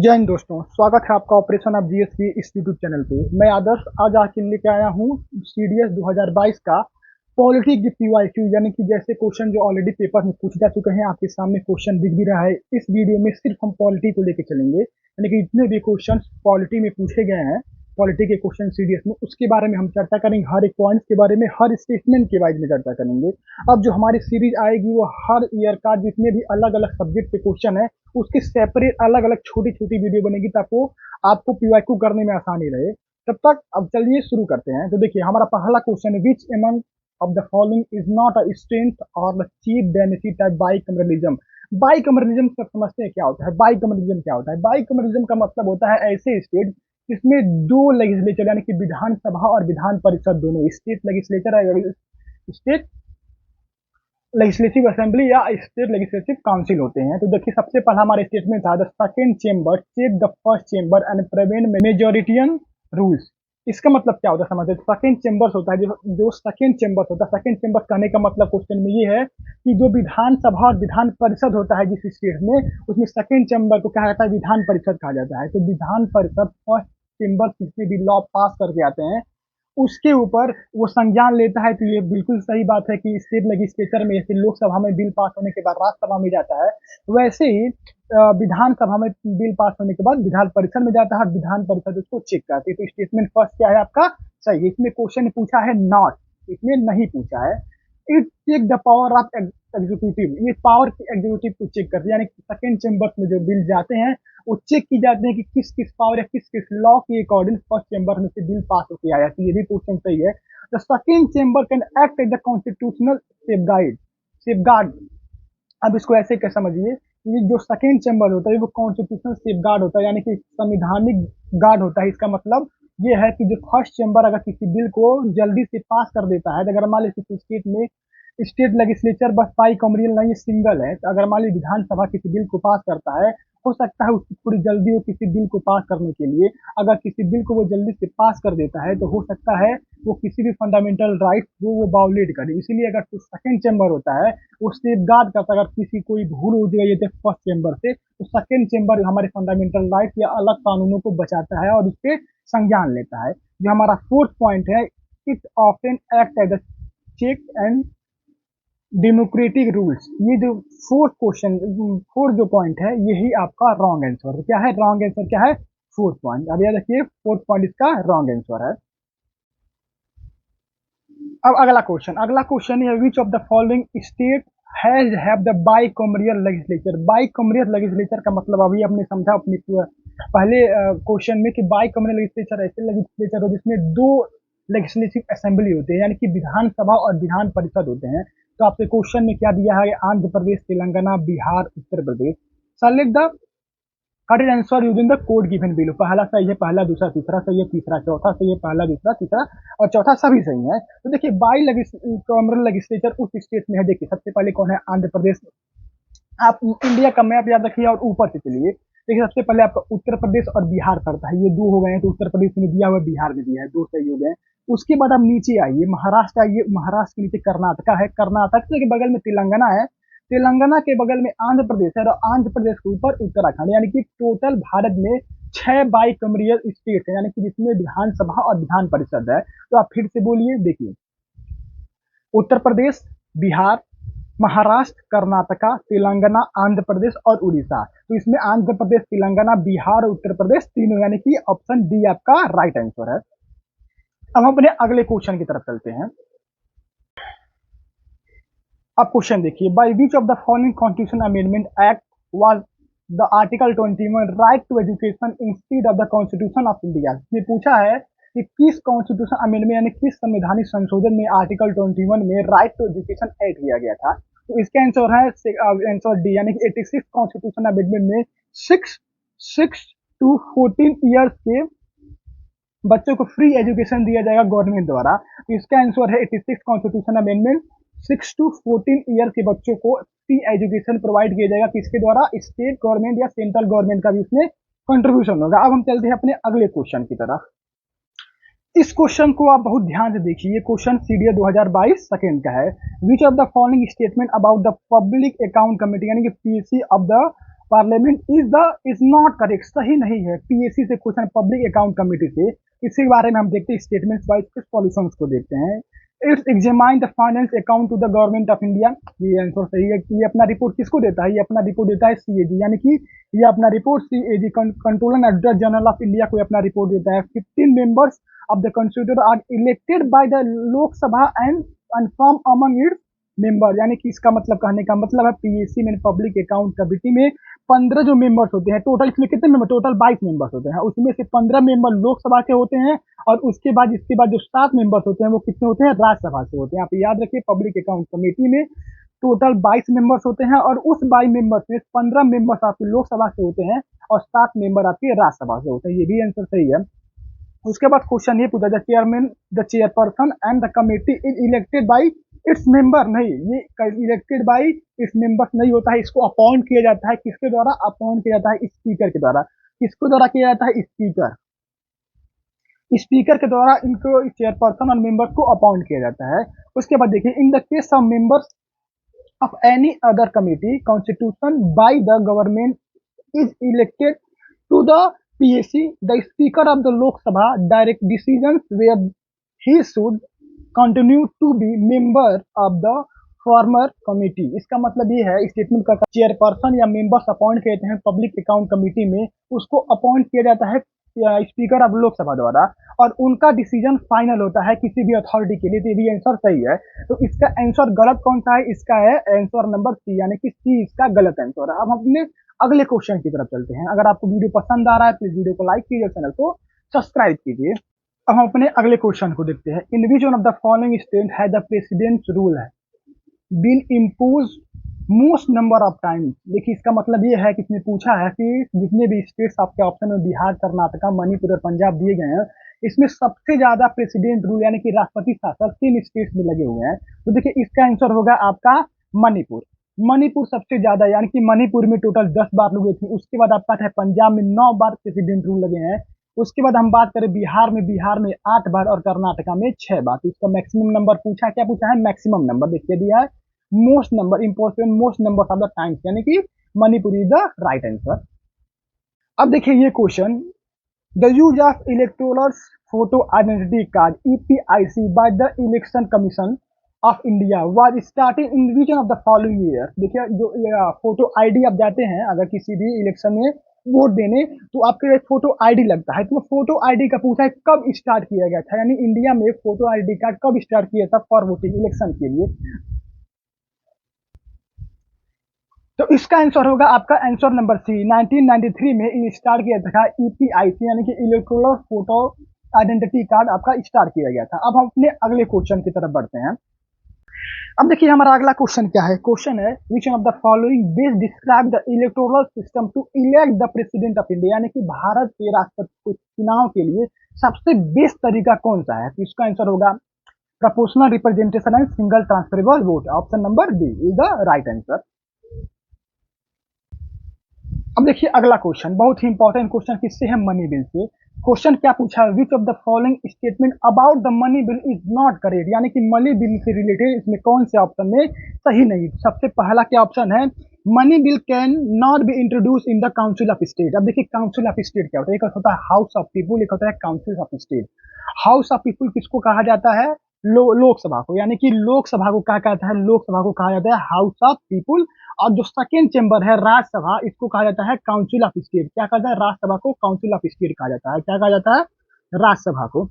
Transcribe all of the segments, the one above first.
जय हिंद दोस्तों, स्वागत है आपका ऑपरेशन ऑफ जीएस की इस यूट्यूब चैनल पे। मैं आदर्श आज आके लेके आया हूँ सीडीएस 2022 का पॉलिटी की पीवाईक्यू, यानी कि जैसे क्वेश्चन जो ऑलरेडी पेपर में पूछे जा चुके हैं, आपके सामने क्वेश्चन दिख भी रहा है। इस वीडियो में सिर्फ हम पॉलिटी को लेके चलेंगे, यानी कि जितने भी क्वेश्चन पॉलिटी में पूछे गए हैं, पॉलिटी के क्वेश्चन सीडीएस में, उसके बारे में हम चर्चा करेंगे। हर एक पॉइंट के बारे में, हर स्टेटमेंट के बारे में चर्चा करेंगे। अब जो हमारी सीरीज आएगी वो हर ईयर का जितने भी अलग अलग सब्जेक्ट के क्वेश्चन है उसके सेपरेट अलग अलग छोटी छोटी वीडियो बनेगी, ताकि आपको पीवाईक्यू करने में आसानी रहे। तब तक अब चलिए शुरू करते हैं। तो देखिए, हमारा पहला क्वेश्चन है, which among of the following is not a strength और द चीफ बेनिफिट ऑफ बाइकमरलिज्म। बाइकमरलिज्म सब समझते हैं क्या होता है। बाइकमरलिज्म क्या होता है? बाइकमरलिज्म का मतलब होता है ऐसे स्टेट जिसमें दो लेजिस्लेचर यानी कि विधानसभा और विधान परिषद, दोनों state legislature, state legislative assembly या स्टेट लेजिस्लेटिव काउंसिल होते हैं। तो देखिए, सबसे पहला हमारे स्टेटमेंट था, the second chamber check the first chamber and prevent majoritarian rules. इसका मतलब क्या होता है समझते हैं। सेकंड चेंबर्स होता है, जो सेकंड चेंबर्स होता है, सेकंड चेंबर कहने का मतलब क्वेश्चन में ये है कि जो विधानसभा और विधान परिषद होता है जिस स्टेट में, उसमें सेकंड चेंबर को कहा जाता है विधान परिषद कहा जाता है। तो विधान परिषद फर्स्ट चेंबर किसी भी लॉ पास करके आते हैं, उसके ऊपर वो संज्ञान लेता है। तो ये बिल्कुल सही बात है कि स्टेट लेजिस्लेचर में, जैसे लोकसभा में बिल पास होने के बाद राज्यसभा में जाता है, वैसे ही विधानसभा में बिल पास होने के बाद विधान परिषद में जाता है, विधान परिषद उसको चेक करती है। तो स्टेटमेंट फर्स्ट क्या है आपका? सही है। इसमें क्वेश्चन पूछा है नॉट, इसमें नहीं पूछा है। It check the power of executive, ये पावर एग्जीक्यूटिव को चेक करते हैं, यानी सेकंड चेंबर में जो बिल जाते हैं वो चेक की जाते हैं कि किस किस पावर या किस किस लॉ के अकॉर्डिंग फर्स्ट चेंबर में से बिल पास होकर आया। तो ये भी क्वेश्चन सही है। The second chamber can act as the constitutional safeguard. अब इसको ऐसे क्या समझिए, ये जो सेकंड चेंबर होता है वो कॉन्स्टिट्यूशनल सेफगार्ड होता है, यानी कि संविधानिक गार्ड होता है। इसका मतलब ये है कि जो फर्स्ट चेंबर अगर किसी बिल को जल्दी से पास कर देता है, तो अगर मान लीजिए किसी स्टेट में स्टेट लेजिस्लेचर बस बाइकॉमरियल नहीं, सिंगल है, तो अगर मान लीजिए विधानसभा किसी बिल को पास करता है, हो सकता है उसकी थोड़ी जल्दी हो किसी बिल को पास करने के लिए। अगर किसी बिल को वो जल्दी से पास कर देता है तो हो सकता है वो किसी भी फंडामेंटल राइट को वो वायोलेट करे। इसीलिए अगर जो सेकंड चेंबर होता है वो सेफगार्ड करता है। अगर किसी कोई भूल हो गई है फर्स्ट चेंबर से, तो सेकंड चेंबर हमारे फंडामेंटल राइट या अलग कानूनों को बचाता है और उस पर संज्ञान लेता है। जो हमारा फोर्थ पॉइंट है, it often act as a check and democratic rules. ये जो फोर्थ क्वेश्चन, फोर्थ जो पॉइंट है, यही आपका रॉन्ग आंसर क्या है? रॉन्ग आंसर क्या है? Fourth point. अब याद रखिए, फोर्थ पॉइंट इसका रॉन्ग आंसर है। अब अगला क्वेश्चन है, which of the following state has have the bicameral legislature. Bicameral legislature का मतलब अभी हमने समझा अपने पहले क्वेश्चन में कि बाइकॉमरियल लेजिस्लेचर ऐसे लेजिस्लेचर हो जिसमें दो लेजिस्लेटिव असेंबली होते हैं, यानी कि विधानसभा और विधान परिषद होते हैं। तो आपसे क्वेश्चन में क्या दिया है? Andhra Pradesh, Telangana, Bihar, Uttar Pradesh. Select the correct answer using the code given below. पहला सही है, पहला दूसरा तीसरा सही है, तीसरा चौथा सही है, पहला दूसरा तीसरा और चौथा सभी सही है। तो देखिए, बाइकॉमरियल लेजिस्लेचर उस स्टेट में है। देखिए, सबसे पहले कौन है? आंध्र प्रदेश। आप इंडिया का मैप याद रखिए और ऊपर से चलिए। देखिए, सबसे पहले आपका उत्तर प्रदेश और बिहार पड़ता है, ये दो हो गए हैं। तो उत्तर प्रदेश में दिया हुआ, बिहार में दिया है, दो सही हो गए। उसके बाद आप नीचे आइए, महाराष्ट्र आइए। महाराष्ट्र के नीचे कर्नाटका है, कर्नाटक के बगल में तेलंगाना है, तेलंगाना के बगल में आंध्र प्रदेश है, और आंध्र प्रदेश के ऊपर उत्तराखंड। यानी कि टोटल भारत में 6 बाइकॉमरियल स्टेट है, यानी कि जिसमें विधानसभा और विधान परिषद है। तो आप फिर से बोलिए, देखिए, उत्तर प्रदेश, बिहार, महाराष्ट्र, कर्नाटका, तेलंगाना, आंध्र प्रदेश और उड़ीसा। तो इसमें आंध्र प्रदेश, तेलंगाना, बिहार और उत्तर प्रदेश तीनों, यानी कि ऑप्शन डी आपका राइट आंसर है। अब हम अपने अगले क्वेश्चन की तरफ चलते हैं। अब क्वेश्चन देखिए, by which of the following constitution amendment act was the article 21 right to education instead of the constitution of India. ये पूछा है कि किस कॉन्स्टिट्यूशन अमेंडमेंट यानी किस संवैधानिक संशोधन में आर्टिकल 21 में राइट टू एजुकेशन ऐड किया गया था। तो इसका आंसर है आंसर डी, यानी कि 86 कॉन्स्टिट्यूशन अमेंडमेंट में 6 to 14 ईयर्स के बच्चों को फ्री एजुकेशन दिया जाएगा गवर्नमेंट द्वारा। तो इसका आंसर है 86 कॉन्स्टिट्यूशन अमेंडमेंट, 6 to 14 ईयर के बच्चों को फ्री एजुकेशन प्रोवाइड किया जाएगा। किसके द्वारा? स्टेट गवर्नमेंट या सेंट्रल गवर्नमेंट का भी उसमें कंट्रीब्यूशन होगा। अब हम चलते हैं अपने अगले क्वेश्चन की तरफ। इस क्वेश्चन को आप बहुत ध्यान से देखिए, ये क्वेश्चन सीडीएस 2022 सेकंड का है। Which of the following statement about the public account committee, यानी कि PC of the parliament is not correct, सही नहीं है। पीएससी से क्वेश्चन, पब्लिक अकाउंट कमेटी से, इसी बारे में हम देखते हैं स्टेटमेंट्स वाइज कुछ सॉल्यूशंस को देखते हैं। It's examine the finance account to the government of India, ये आंसर सही है। कि ये अपना रिपोर्ट किसको देता है? ये अपना रिपोर्ट देता है सीएजी, यानी कि ये अपना report CAG controller and auditor general of India को अपना रिपोर्ट देता है। 15 members of the constituency are elected by the Lok Sabha and from among its member, यानी कि इसका मतलब, कहने का मतलब है पीएससी में पब्लिक अकाउंट कमेटी में 15 जो मेंबर्स होते हैं, टोटल इसमें कितने मेंबर? टोटल 22 मेंबर्स होते हैं, उसमें से 15 मेंबर लोकसभा के होते हैं और इसके बाद जो 7 मेंबर्स होते हैं वो कितने होते हैं? राज्यसभा से होते हैं। आप याद रखिए, पब्लिक अकाउंट कमेटी में टोटल 22 मेंबर्स होते हैं और उस 22 मेंबर्स में 15 मेंबर्स आपके लोकसभा से होते हैं और 7 मेंबर आपके राज्यसभा से होते हैं। ये भी आंसर सही है। उसके बाद क्वेश्चन ये पूछा, the chairperson and the committee is elected by its member, नहीं, ये इलेक्टेड बाई इट्स मेंबर्स नहीं होता है, इसको अपॉइंट किया जाता है। किसके द्वारा अपॉइंट किया जाता है? स्पीकर के द्वारा। किसके द्वारा किया जाता है? स्पीकर। स्पीकर के द्वारा इनको चेयरपर्सन और मेंबर्स को अपॉइंट किया जाता है। उसके बाद देखिए, in the case of members of any other committee constitution by the government is elected to the PSC, the Speaker of the Lok Sabha direct decisions where he should continue to be member of the farmer committee. इसका मतलब ये है, statement का chairperson या members appoint किए हैं public account committee में, उसको अपॉइंट किया जाता है स्पीकर ऑफ लोकसभा द्वारा और उनका डिसीजन फाइनल होता है किसी भी अथॉरिटी के लिए। तो ये भी आंसर सही है। तो इसका आंसर गलत कौन सा है? इसका है आंसर नंबर सी, यानी कि सी इसका गलत आंसर है। अब हम अपने अगले क्वेश्चन की तरफ चलते हैं। अगर आपको वीडियो पसंद आ रहा है प्लीज वीडियो को लाइक कीजिए, चैनल को सब्सक्राइब कीजिए। अब हम अपने अगले क्वेश्चन को देखते हैं। In which one of the following state has the president rule has been impose most number of times. देखिए, इसका मतलब ये है कि इसने पूछा है कि जितने भी स्टेट्स आपके ऑप्शन में बिहार, कर्नाटका, मणिपुर और पंजाब दिए गए हैं, इसमें सबसे ज्यादा प्रेसिडेंट रूल यानी कि राष्ट्रपति शासन 3 स्टेट्स में लगे हुए हैं। तो देखिए, इसका आंसर होगा आपका मणिपुर। मणिपुर सबसे ज्यादा, यानी कि मणिपुर में टोटल 10 बार लगे थे। उसके बाद आपका है पंजाब में 9 बार प्रेसिडेंट रूल लगे हैं। उसके बाद हम बात करें बिहार में 8 बार और कर्नाटका में 6 बार। तो इसका मैक्सिमम नंबर पूछा, क्या पूछा है? मैक्सिमम नंबर देखिए दिया है, most number, important most number of the times, यानी कि Manipur is the right answer. अब देखिए ये question, the use of electoral photo identity card EPIC by the election commission of India was started in which of the following year. देखिए, जो photo ID आप जाते हैं अगर किसी भी इलेक्शन में वोट देने, तो आपके फोटो आईडी लगता है। तो फोटो आईडी का पूछा है कब स्टार्ट किया गया था, यानी इंडिया में फोटो आईडी कार्ड कब स्टार्ट किया था फॉर वोटिंग इलेक्शन के लिए। तो इसका आंसर होगा आपका आंसर नंबर सी, 1993 में स्टार्ट किया था ईपीआईसी, यानी कि इलेक्टोरल फोटो आइडेंटिटी कार्ड आपका स्टार्ट किया गया था। अब हम अपने अगले क्वेश्चन की तरफ बढ़ते हैं। अब देखिए हमारा अगला क्वेश्चन क्या है? क्वेश्चन है which of the following best describe the electoral system to elect the president of India, यानी कि भारत के राष्ट्रपति चुनाव के लिए सबसे बेस्ट तरीका कौन सा है? तो इसका आंसर होगा proportional representation and single transferable vote. Option number D is the right answer. अब देखिए अगला क्वेश्चन, बहुत ही इंपॉर्टेंट क्वेश्चन, किससे है? मनी बिल से। क्वेश्चन क्या पूछा है? Which of the following statement about the money bill is not correct, यानी कि मनी बिल से रिलेटेड इसमें कौन से ऑप्शन में सही नहीं। सबसे पहला क्या ऑप्शन है? Money bill can not be introduce in the council of state. अब देखिए काउंसिल ऑफ स्टेट क्या होता है? एक होता है हाउस ऑफ पीपुल, एक होता है council of state. House of people किसको कहा जाता है? लोकसभा को, यानी कि लोकसभा को क्या कहता है? लोकसभा को कहा जाता है हाउस ऑफ पीपुल। और जो सेकेंड चेंबर है राज्यसभा, इसको कहा जाता है काउंसिल ऑफ स्टेट। क्या कहता है? राज्यसभा को काउंसिल ऑफ स्टेट कहा जाता है। क्या कहा जाता है? राज्यसभा को।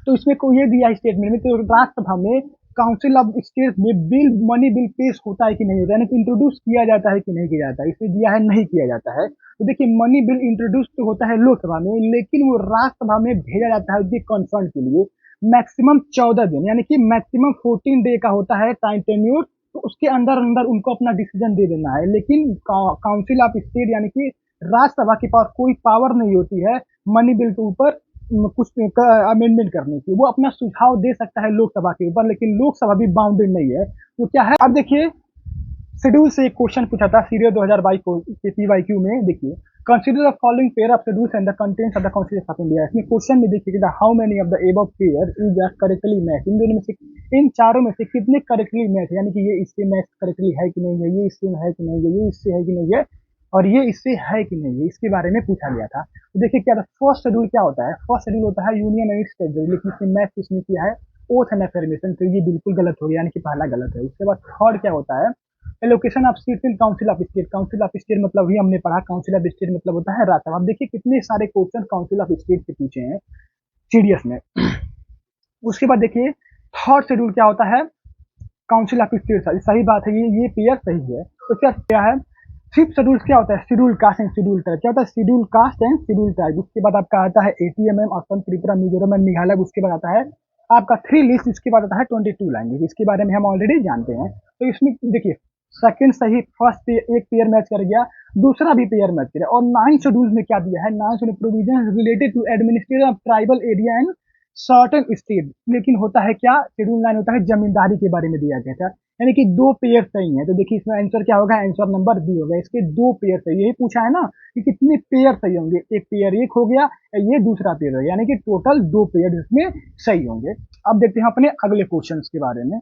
तो इसमें को ये दिया स्टेटमेंट में, तो राज्यसभा में काउंसिल ऑफ स्टेट में बिल, मनी बिल पेश होता है कि नहीं होता है, यानी कि इंट्रोड्यूस किया जाता है कि नहीं किया जाता है। इसमें दिया है नहीं किया जाता है। तो देखिए मनी बिल इंट्रोड्यूस तो होता है लोकसभा में, लेकिन वो राज्यसभा में भेजा जाता है उसके कंसर्न के लिए मैक्सिमम 14 दिन, यानी कि मैक्सिमम 14 डे का होता है टाइम टेन्यूर। तो उसके अंदर अंदर उनको अपना डिसीजन दे देना है। लेकिन काउंसिल ऑफ स्टेट यानी कि राज्यसभा के पास कोई पावर नहीं होती है मनी बिल के ऊपर कुछ अमेंडमेंट करने की। वो अपना सुझाव दे सकता है लोकसभा के ऊपर, लेकिन लोकसभा भी बाउंडेड नहीं है। तो क्या है? अब देखिए शेड्यूल से एक क्वेश्चन पूछा था सीरियल 2022 को के पीवाईक्यू में। देखिए consider the following pair of schedules and the contents of the constitution of India. इसमें क्वेश्चन में देखिए how many of the above pair is correctly match. इन दोनों में से, इन चारों में से कितने करेक्टली मैच, यानी कि ये इससे मैच करेक्टली है कि नहीं है, ये इससे है कि नहीं है, ये इससे है कि नहीं है, और ये इससे है कि नहीं, इसके बारे में पूछा गया था। तो देखिए क्या था, फर्स्ट शेड्यूल क्या होता है, फर्स्ट शेड्यूल होता है यूनियन एंड इट्स टेरिटरी, लेकिन इसमें मैच किसने किया है, ओथ एंड अफर्मेशन, तो ये बिल्कुल गलत हो गया, यानी कि पहला गलत है। उसके बाद थर्ड क्या होता है, allocation of seats in council of state, council of state मतलब भी हमने पढ़ा, काउंसिल ऑफ स्टेट मतलब होता है राज्यसभा। अब देखिए कितने सारे क्वेश्चन काउंसिल ऑफ स्टेट से पूछे हैं सीडीएस में। उसके बाद देखिए थर्ड शेड्यूल क्या होता है, काउंसिल ऑफ स्टेट, सही बात है, ये पेयर सही है। तो क्या है, फिफ्थ शेड्यूल क्या होता है, schedule caste and schedule tribe, क्या होता है, schedule caste and schedule tribe. उसके बाद आपका आता है एटीएमएम, असम, त्रिपुरा, मिजोरम एंड मेघालय। उसके बाद आता है आपका 3 लिस्ट, इसके बाद आता है 22 लैंग्वेज, इसके बारे में हम ऑलरेडी जानते हैं। तो इसमें देखिए सेकंड सही, फर्स्ट एक पेयर मैच कर गया, दूसरा भी पेयर मैच कर गया। और 9 शेड्यूल में क्या दिया है, 9 schedule provision related to administration of tribal area and certain state, लेकिन होता है क्या, शेड्यूल 9 होता है जमींदारी के बारे में दिया गया था, यानी कि 2 पेयर सही है। तो देखिए इसमें आंसर क्या होगा, आंसर नंबर बी होगा, इसके 2 पेयर सही, यही पूछा है ना कि कितने पेयर सही होंगे, एक पेयर एक हो गया, ये दूसरा पेयर हो गया, यानी कि टोटल 2 पेयर इसमें सही होंगे। अब देखते हैं अपने अगले क्वेश्चन के बारे में।